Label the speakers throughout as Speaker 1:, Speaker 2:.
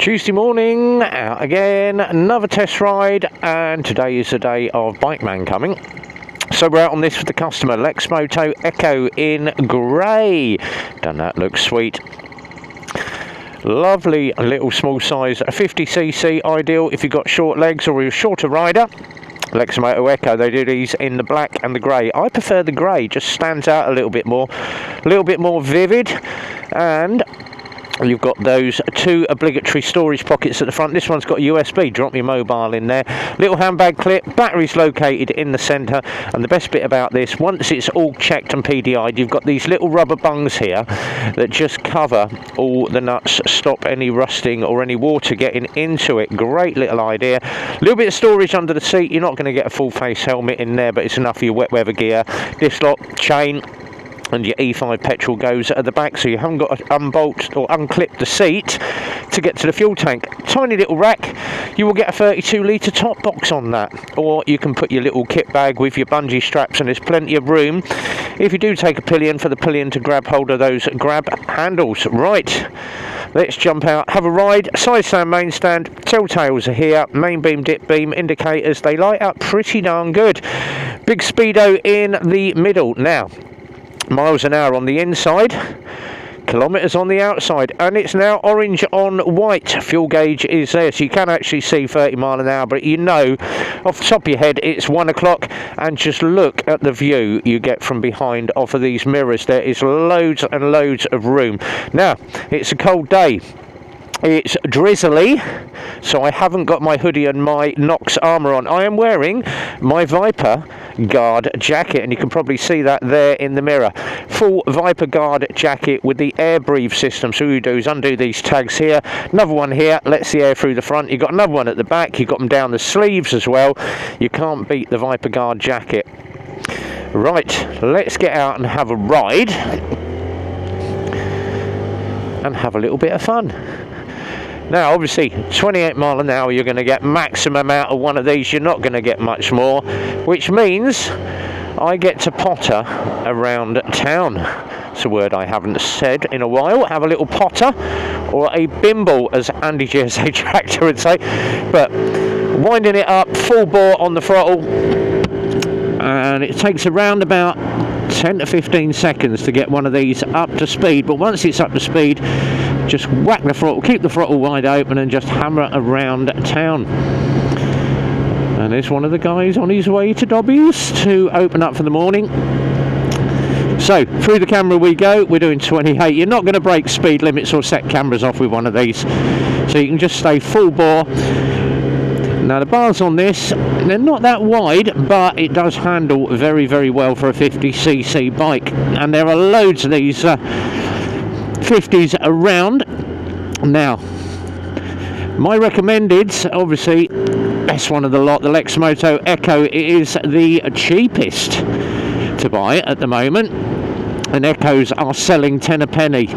Speaker 1: Tuesday morning, out again, another test ride, and today is the day of Bike Man coming. So we're out on this with the customer, Lexmoto Echo in grey. Don't that look sweet? Lovely little small size, a 50cc, ideal if you've got short legs or you're a shorter rider. Lexmoto Echo, they do these in the black and the grey. I prefer the grey, just stands out a little bit more vivid, and you've got those two obligatory storage pockets at the front. This one's got a USB, drop your mobile in there. Little handbag clip, batteries located in the centre, and the best bit about this, once it's all checked and PDI'd, you've got these little rubber bungs here that just cover all the nuts, stop any rusting or any water getting into it. Great little idea. A little bit of storage under the seat. You're not going to get a full face helmet in there, but it's enough for your wet weather gear. Disc lock, chain, and your E5 petrol goes at the back, so you haven't got to unbolt or unclip the seat to get to the fuel tank. Tiny little rack. You will get a 32 litre top box on that, or you can put your little kit bag with your bungee straps, and there's plenty of room if you do take a pillion for the pillion to grab hold of those grab handles. Right, let's jump out, have a ride. Side stand, main stand, telltales are here, main beam, dip beam, indicators, they light up pretty darn good. Big speedo in the middle. Now, miles an hour on the inside, kilometres on the outside, and it's now orange on white. Fuel gauge is there, so you can actually see 30 mile an hour, but you know off the top of your head it's 1 o'clock, and just look at the view you get from behind off of these mirrors. There is loads and loads of room. Now, it's a cold day. It's drizzly, so I haven't got my hoodie and my Nox armour on. I am wearing my Viper Guard jacket, and you can probably see that there in the mirror. Full Viper Guard jacket with the air breathe system. So all you do is undo these tags here, another one here, lets the air through the front. You've got another one at the back, you've got them down the sleeves as well. You can't beat the Viper Guard jacket. Right, let's get out and have a ride and have a little bit of fun. Now, obviously, 28 mile an hour, you're going to get maximum out of one of these. You're not going to get much more, which means I get to potter around town. It's a word I haven't said in a while. Have a little potter, or a bimble, as Andy GSA Tractor would say. But winding it up, full bore on the throttle, and it takes around about 10 to 15 seconds to get one of these up to speed. But once it's up to speed, just whack the throttle, keep the throttle wide open, and just hammer around town. And there's one of the guys on his way to Dobby's to open up for the morning. So through the camera we go. We're doing 28. You're not going to break speed limits or set cameras off with one of these, so you can just stay full bore. Now, the bars on this, they're not that wide, but it does handle very, very well for a 50cc bike. And there are loads of these 50s around. Now, my recommended, obviously, best one of the lot, the Lexmoto Echo, is the cheapest to buy at the moment. And Echoes are selling 10 a penny.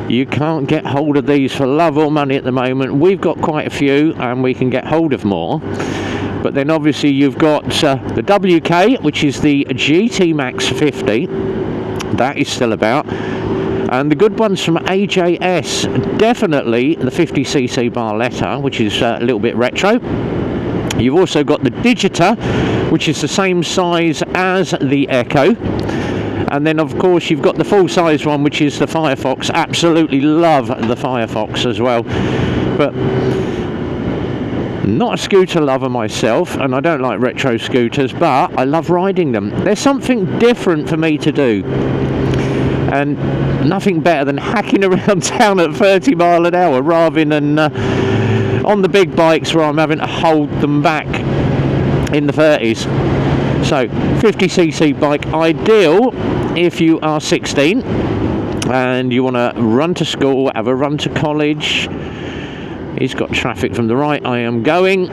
Speaker 1: You can't get hold of these for love or money at the moment. We've got quite a few, and we can get hold of more. But then obviously you've got the WK, which is the GT Max 50. That is still about. And the good ones from AJS, definitely the 50cc Barletta, which is a little bit retro. You've also got the Digita, which is the same size as the Echo. And then, of course, you've got the full-size one, which is the Firefox. Absolutely love the Firefox as well. But not a scooter lover myself, and I don't like retro scooters, but I love riding them. There's something different for me to do. And nothing better than hacking around town at 30 mile an hour rather than on the big bikes where I'm having to hold them back in the 30s. So 50cc bike, ideal if you are 16 and you want to run to school, have a run to college. He's got traffic from the right, I am going.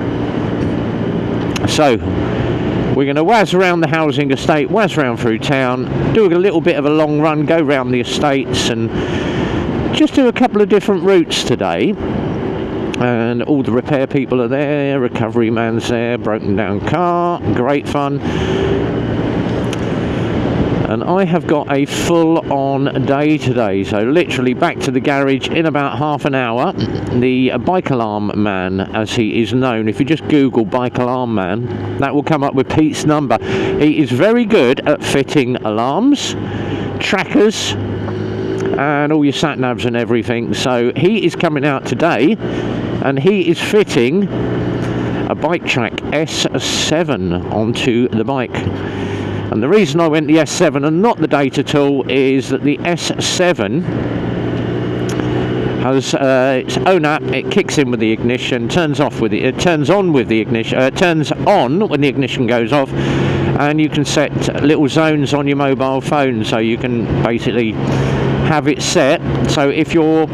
Speaker 1: So we're going to whiz around the housing estate, whiz around through town, do a little bit of a long run, go round the estates, and just do a couple of different routes today. And all the repair people are there, recovery man's there, broken down car, great fun. And I have got a full-on day today, so literally back to the garage in about half an hour. The bike alarm man, as he is known, if you just Google bike alarm man, that will come up with Pete's number. He is very good at fitting alarms, trackers, and all your sat navs and everything. So he is coming out today, and he is fitting a Bike Track S7 onto the bike. And the reason I went the S7 and not the Data tool is that the S7 has its own app. It kicks in with the ignition, turns on with the ignition, turns on when the ignition goes off, and you can set little zones on your mobile phone, so you can basically have it set so if you're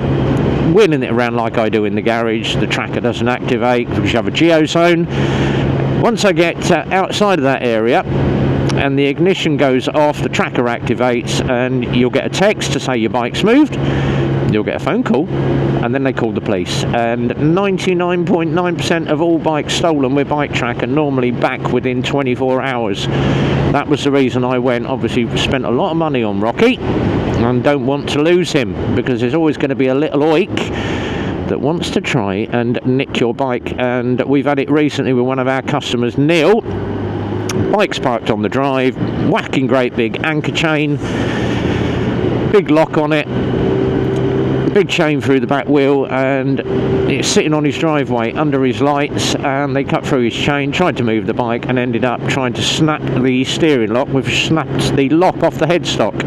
Speaker 1: wheeling it around like I do in the garage, the tracker doesn't activate because you have a geo zone. Once I get outside of that area and the ignition goes off, the tracker activates, and you'll get a text to say your bike's moved. You'll get a phone call, and then they call the police. And 99.9% of all bikes stolen with Bike Track are normally back within 24 hours. That was the reason I went. Obviously spent a lot of money on Rocky and don't want to lose him, because there's always going to be a little oik that wants to try and nick your bike. And we've had it recently with one of our customers, Neil. Bike's parked on the drive, whacking great big anchor chain, big lock on it, big chain through the back wheel, and it's sitting on his driveway under his lights, and they cut through his chain, tried to move the bike, and ended up trying to snap the steering lock. We've snapped the lock off the headstock.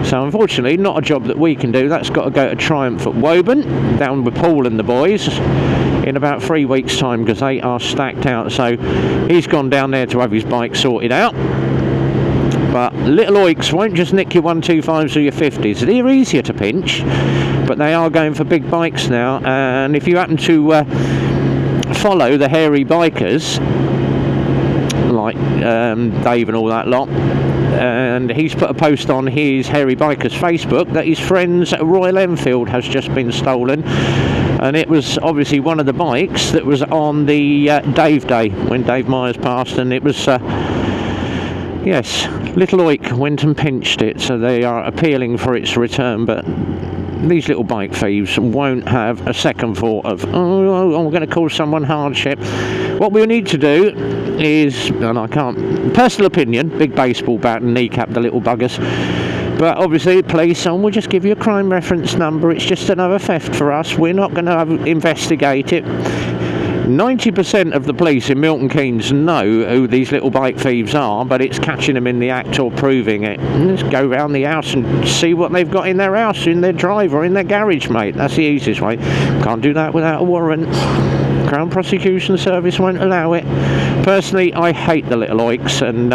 Speaker 1: So unfortunately not a job that we can do. That's got to go to Triumph at Woburn, down with Paul and the boys, in about 3 weeks time, because they are stacked out. So he's gone down there to have his bike sorted out. But little oiks won't just nick your 125s or your 50s. They're easier to pinch, but they are going for big bikes now. And if you happen to follow the hairy bikers, like Dave and all that lot, and he's put a post on his hairy bikers Facebook that his friend's Royal Enfield has just been stolen. And it was obviously one of the bikes that was on the Dave Day when Dave Myers passed, and it was yes, little oik went and pinched it, so they are appealing for its return. But these little bike thieves won't have a second thought of, oh, I'm going to cause someone hardship. What we'll need to do is, and I can't, personal opinion, big baseball bat and kneecap the little buggers. But obviously, police, and we'll just give you a crime reference number. It's just another theft for us. We're not going to investigate it. 90% of the police in Milton Keynes know who these little bike thieves are, but it's catching them in the act or proving it. Just go round the house and see what they've got in their house, in their drive or in their garage, mate. That's the easiest way. Can't do that without a warrant. Crown Prosecution Service won't allow it. Personally, I hate the little oiks, and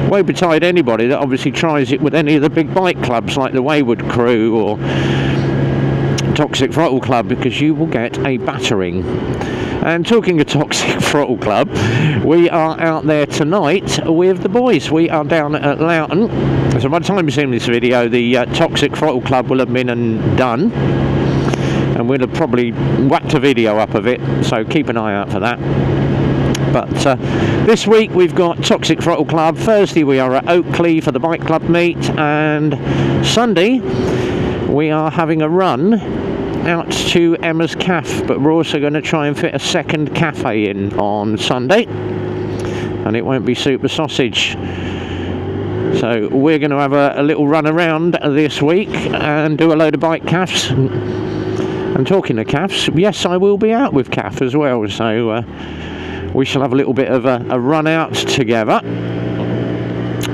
Speaker 1: woe betide anybody that obviously tries it with any of the big bike clubs like the Wayward Crew or Toxic Throttle Club, because you will get a battering. And talking of Toxic Throttle Club, we are out there tonight with the boys. We are down at Loughton. So by the time you've seen this video, the Toxic Throttle Club will have been and done. And we'll have probably whacked a video up of it, so keep an eye out for that. But this week we've got Toxic Throttle Club. Thursday we are at Oakley for the bike club meet. And Sunday we are having a run out to Emma's Cafe, but we're also going to try and fit a second cafe in on Sunday, and it won't be Super Sausage. So we're going to have a little run around this week and do a load of bike cafes. And talking of cafes, yes, I will be out with Caf as well, so we shall have a little bit of a run out together.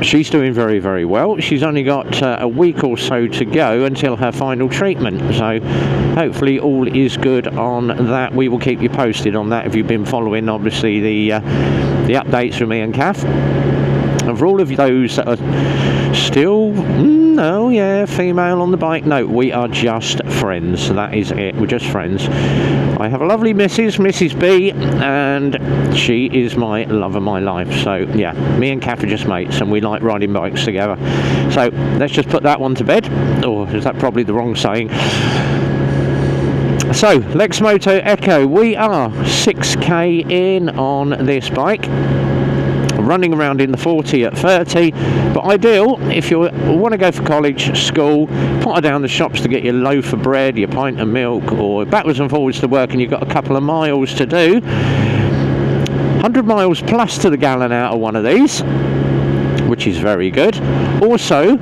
Speaker 1: She's doing very, very well. She's only got a week or so to go until her final treatment, so hopefully all is good on that. We will keep you posted on that if you've been following, obviously, the updates from me and Kath. And for all of those that are still, female on the bike, no, we are just friends. That is it. We're just friends. I have a lovely Mrs. B, and she is my love of my life. So yeah, me and Kath are just mates, and we like riding bikes together. So let's just put that one to bed. Or is that probably the wrong saying? So Lexmoto Echo, we are 6k in on this bike. running around in the 40 at 30, but ideal if you want to go for college, school, potter down the shops to get your loaf of bread, your pint of milk, or backwards and forwards to work and you've got a couple of miles to do. 100 miles plus to the gallon out of one of these, which is very good. Also,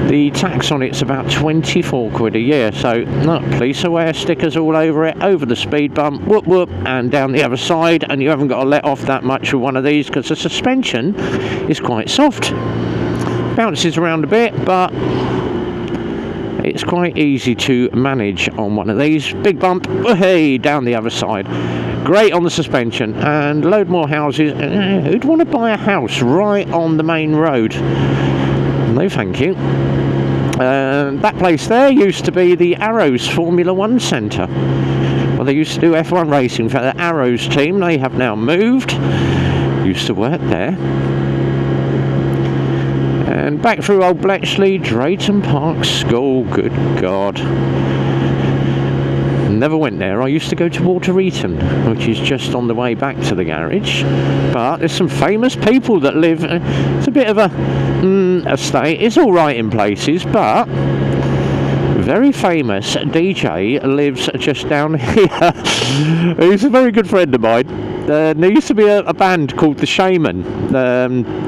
Speaker 1: the tax on it's about 24 quid a year, so look, police aware stickers all over it, over the speed bump, whoop whoop, and down the other side, and you haven't got to let off that much with one of these because the suspension is quite soft. Bounces around a bit, but it's quite easy to manage on one of these. Big bump, hey, down the other side. Great on the suspension, and load more houses. Who'd want to buy a house right on the main road? No thank you. That place there used to be the Arrows Formula 1 Centre. Well, they used to do F1 racing for the Arrows team. They have now moved. Used to work there. And back through old Bletchley, Drayton Park School. Good God. Never went there. I used to go to Walter Eaton, which is just on the way back to the garage. But there's some famous people that live. It's a bit of a estate. It's all right in places, but very famous DJ lives just down here. He's a very good friend of mine. There used to be a band called The Shaman.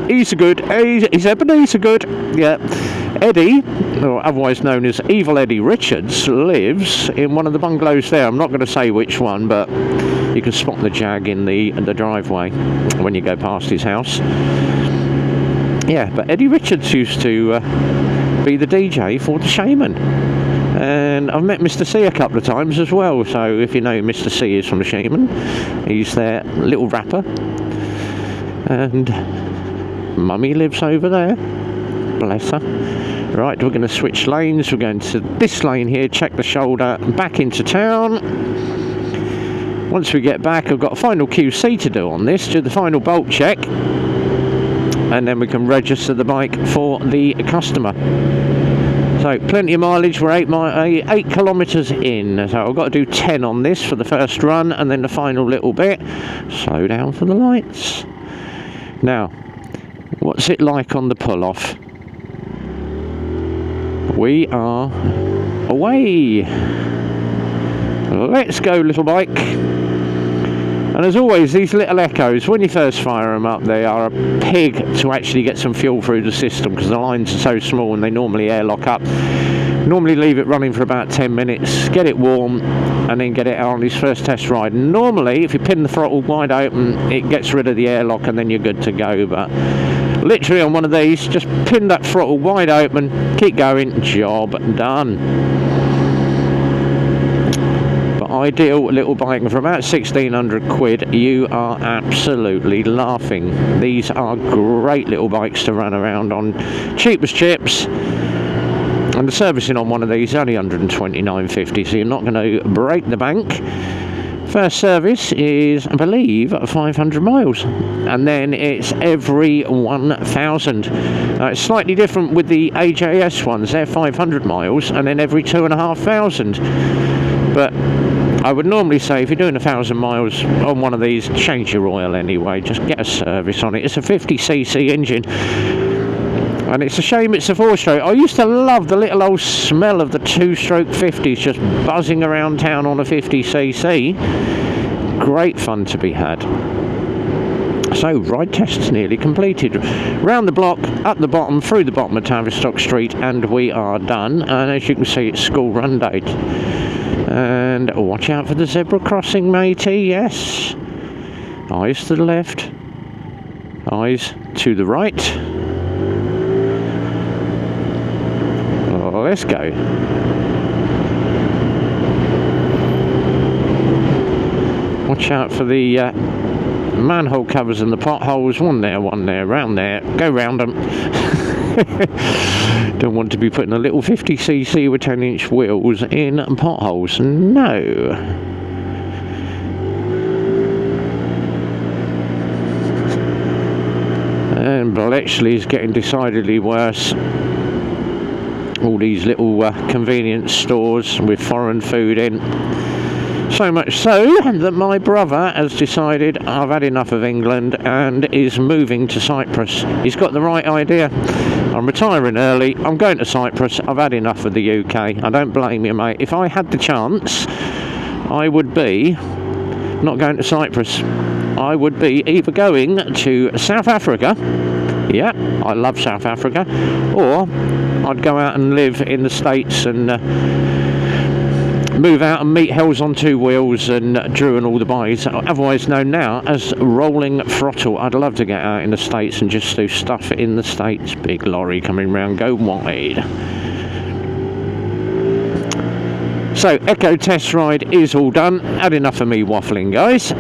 Speaker 1: He's a good. He's Ebenezer good. Yeah. Eddie, or otherwise known as Evil Eddie Richards, lives in one of the bungalows there. I'm not going to say which one, but you can spot the Jag in the driveway when you go past his house. Yeah, but Eddie Richards used to be the DJ for The Shaman. And I've met Mr. C a couple of times as well, so if you know who Mr. C is from The Shaman, he's their little rapper. And Mummy lives over there. Bless her. Right, we're going to switch lanes. We're going to this lane here, check the shoulder, back into town. Once we get back, I've got a final QC to do on this, do the final bolt check, and then we can register the bike for the customer. So plenty of mileage. We're 8 kilometres in, so I've got to do 10 on this for the first run, and then the final little bit. Slow down for the lights. Now, what's it like on the pull-off? We are away. Let's go, little bike. And as always, these little Echoes, when you first fire them up, they are a pig to actually get some fuel through the system because the lines are so small and they normally airlock up. Normally leave it running for about 10 minutes, get it warm, and then get it out on his first test ride. Normally, if you pin the throttle wide open, it gets rid of the airlock and then you're good to go. But literally on one of these, just pin that throttle wide open, keep going, job done. But ideal little bike for about 1,600 quid, you are absolutely laughing. These are great little bikes to run around on, cheap as chips. And the servicing on one of these is only 129.50, so you're not going to break the bank. First service is, I believe, 500 miles, and then it's every 1,000. It's slightly different with the AJS ones. They're 500 miles, and then every 2,500. But I would normally say if you're doing 1,000 miles on one of these, change your oil anyway. Just get a service on it. It's a 50cc engine. And it's a shame it's a 4-stroke. I used to love the little old smell of the 2-stroke 50s just buzzing around town on a 50cc. Great fun to be had. So, ride tests nearly completed. Round the block, up the bottom, through the bottom of Tavistock Street, and we are done. And as you can see, it's school run date. And watch out for the zebra crossing, matey, yes. Eyes to the left. Eyes to the right. Let's go. Watch out for the manhole covers and the potholes. One there, round there. Go round them. Don't want to be putting a little 50cc with 10-inch wheels in potholes. No. And Bletchley is getting decidedly worse. All these little convenience stores with foreign food in. So much so that my brother has decided I've had enough of England and is moving to Cyprus. He's got the right idea. I'm retiring early, I'm going to Cyprus, I've had enough of the UK. I don't blame you, mate. If I had the chance, I would be not going to Cyprus. I would be either going to South Africa, yeah, I love South Africa, or I'd go out and live in the States and move out and meet Hells on Two Wheels and Drew and all the boys, otherwise known now as Rolling Throttle. I'd love to get out in the States and just do stuff in the States. Big lorry coming round, go wide. So, Echo test ride is all done. Had enough of me waffling, guys.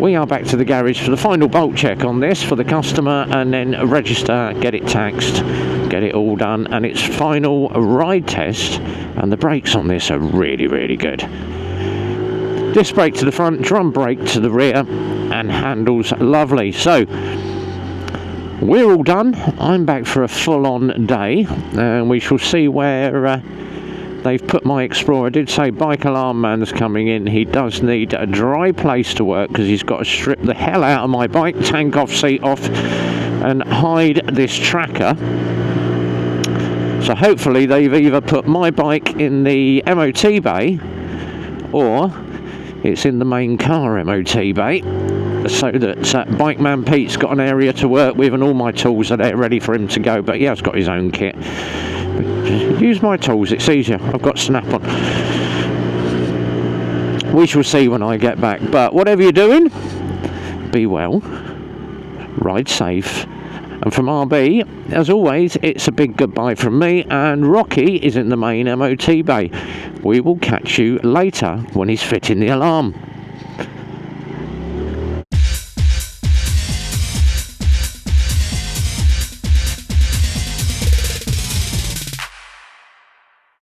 Speaker 1: We are back to the garage for the final bolt check on this for the customer, and then register, get it taxed, get it all done, and it's final ride test. And the brakes on this are really, really good. Disc brake to the front, drum brake to the rear, and handles lovely. So we're all done. I'm back for a full-on day, and we shall see where they've put my Explorer. I did say bike alarm man's coming in. He does need a dry place to work because he's got to strip the hell out of my bike, tank off, seat off, and hide this tracker. So hopefully they've either put my bike in the MOT bay or it's in the main car MOT bay, so that Bike Man Pete's got an area to work with and all my tools are there ready for him to go. But he has got his own kit. Use my tools, it's easier. I've got Snap-on. We shall see when I get back. But whatever you're doing, be well, ride safe. And from RB, as always, it's a big goodbye from me, and Rocky is in the main MOT bay. We will catch you later when he's fitting the alarm.